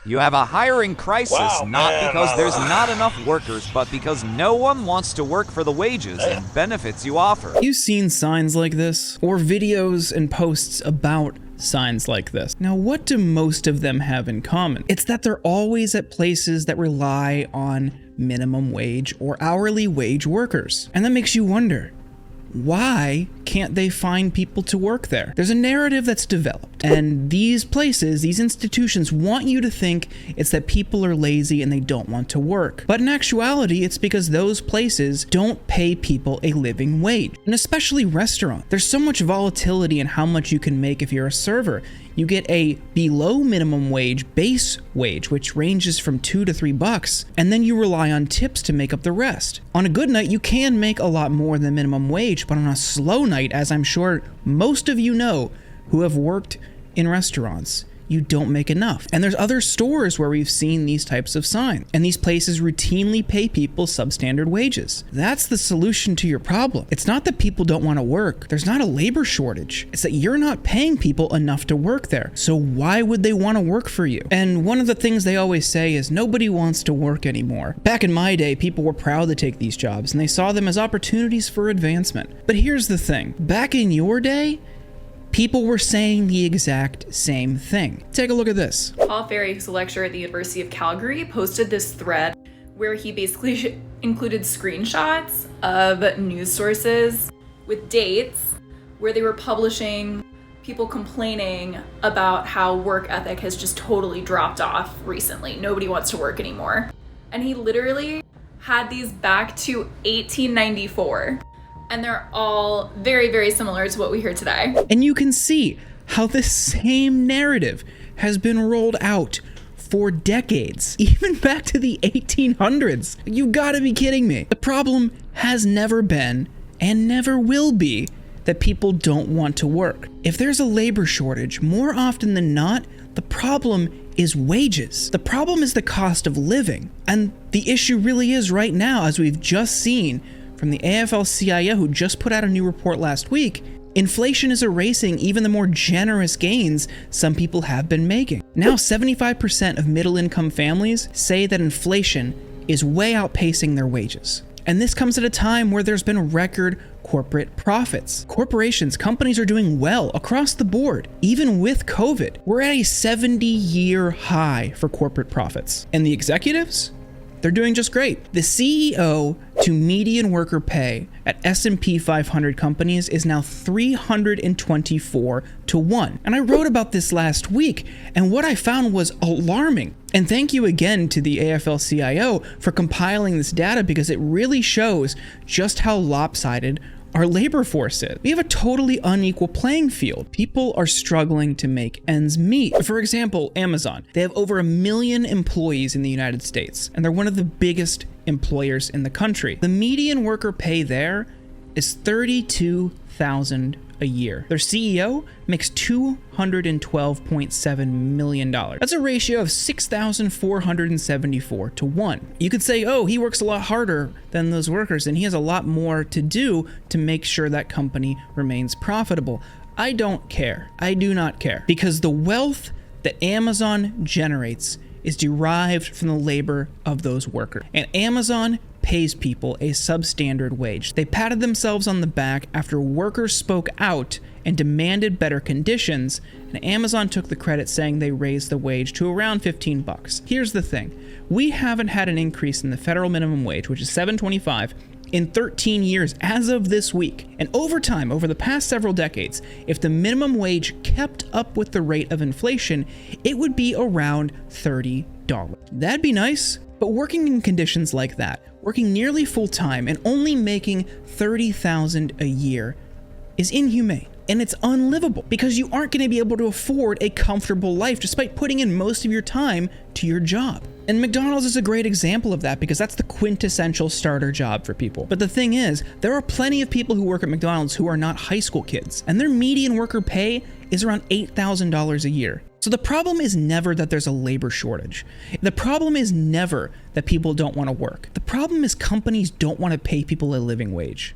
You have a hiring crisis, not because there's not enough workers, but because no one wants to work for the wages and benefits you offer. You've seen signs like this, or videos and posts about signs like this. Now, what do most of them have in common? It's that they're always at places that rely on minimum wage or hourly wage workers. And that makes you wonder, why can't they find people to work there? There's a narrative that's developed, and these places, these institutions want you to think it's that people are lazy and they don't want to work. But in actuality, it's because those places don't pay people a living wage, and especially restaurants. There's so much volatility in how much you can make if you're a server. You get a below minimum wage base wage, which ranges from $2 to $3, and then you rely on tips to make up the rest. On a good night, you can make a lot more than minimum wage, but on a slow night, as I'm sure most of you know who have worked in restaurants, you don't make enough. And there's other stores where we've seen these types of signs, and these places routinely pay people substandard wages. That's the solution to your problem. It's not that people don't want to work. There's not a labor shortage. It's that you're not paying people enough to work there. So why would they want to work for you? And one of the things they always say is nobody wants to work anymore. Back in my day, people were proud to take these jobs, and they saw them as opportunities for advancement. But here's the thing. Back in your day, people were saying the exact same thing. Take a look at this. Paul Ferry, who's a lecturer at the University of Calgary, posted this thread where he basically included screenshots of news sources with dates where they were publishing people complaining about how work ethic has just totally dropped off recently. Nobody wants to work anymore. And he literally had these back to 1894. And they're all very, very similar to what we hear today. And you can see how this same narrative has been rolled out for decades, even back to the 1800s. You gotta be kidding me. The problem has never been, and never will be, that people don't want to work. If there's a labor shortage, more often than not, the problem is wages. The problem is the cost of living. And the issue really is right now, as we've just seen from the AFL-CIO, who just put out a new report last week, inflation is erasing even the more generous gains some people have been making. Now 75% of middle-income families say that inflation is way outpacing their wages. And this comes at a time where there's been record corporate profits. Corporations, companies are doing well across the board, even with COVID. We're at a 70-year high for corporate profits. And the executives? They're doing just great. The CEO to median worker pay at S&P 500 companies is now 324 to 1. And I wrote about this last week, and what I found was alarming. And thank you again to the AFL-CIO for compiling this data, because it really shows just how lopsided our labor force is. We have a totally unequal playing field. People are struggling to make ends meet. For example, Amazon. They have over 1 million employees in the United States, and they're one of the biggest employers in the country. The median worker pay there is $32,000 a year. Their CEO makes $212.7 million. That's a ratio of 6,474 to 1. You could say, oh, he works a lot harder than those workers, and he has a lot more to do to make sure that company remains profitable. I don't care. I do not care. Because the wealth that Amazon generates is derived from the labor of those workers. And Amazon pays people a substandard wage. They patted themselves on the back after workers spoke out and demanded better conditions, and Amazon took the credit, saying they raised the wage to around $15. Here's the thing. We haven't had an increase in the federal minimum wage, which is $7.25, in 13 years as of this week. And over time, over the past several decades, if the minimum wage kept up with the rate of inflation, it would be around $30. That'd be nice. But working in conditions like that, working nearly full-time and only making $30,000 a year is inhumane. And it's unlivable, because you aren't going to be able to afford a comfortable life despite putting in most of your time to your job. And McDonald's is a great example of that, because that's the quintessential starter job for people. But the thing is, there are plenty of people who work at McDonald's who are not high school kids, and their median worker pay is around $8,000 a year. So the problem is never that there's a labor shortage. The problem is never that people don't want to work. The problem is companies don't want to pay people a living wage.